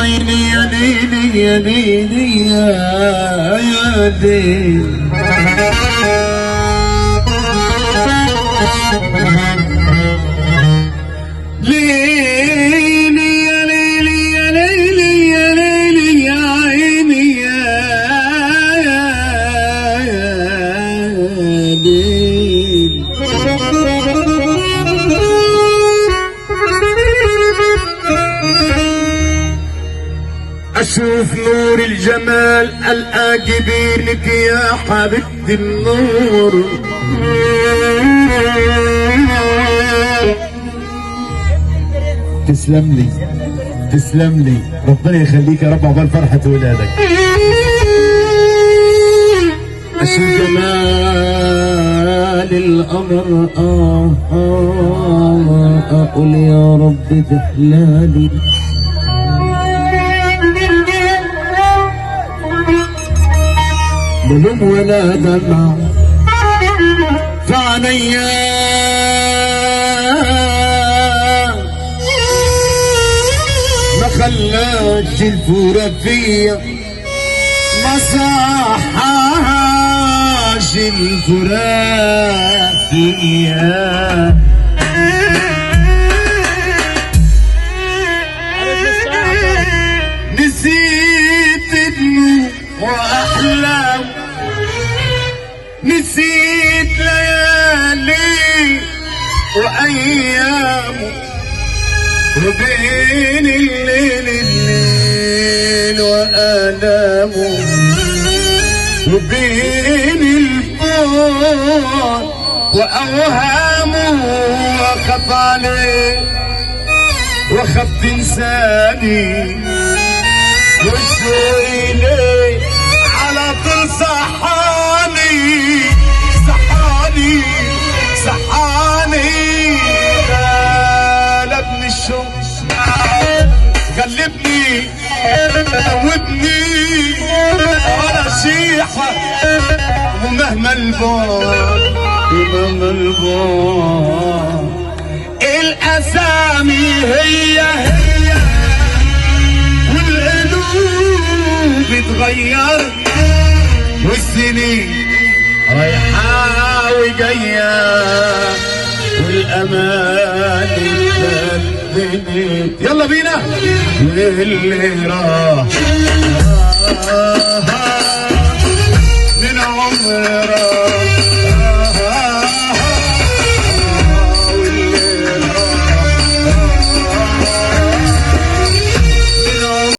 عيني يا ليلي يا ليلي يا ديل. ليلي يا ليلي يا ليلي يا ليلي يا عيني يا ليل. أشوف نور الجمال ألقى جبينك يا حبيبتي النور. تسلم لي تسلم لي، ربنا يخليك يا رب عقبال فرحة ولادك. أشوف جمال القمر أقول يا رب تحلالي. بلوم ولا دمع في عينيا ما خلاش الفورة فيا، ما صحاش الفراق فيا. نسيت النور وأحلام، نسيت ليالي وأيام، وبين الليل وآلامه، وبين الفور وأوهامه، وأخاف عليه وأخاف تنساني، وشوي ليه على طول صحاني صحاني صحاني. غلبني الشمس غلبني دوبني على شيحة، ومهما البعد ومهما البعد الأسامي هي والقلوب بتغير، والسنين رايحة وجاية، والأمان اتبدلت. يلا بينا واللي راح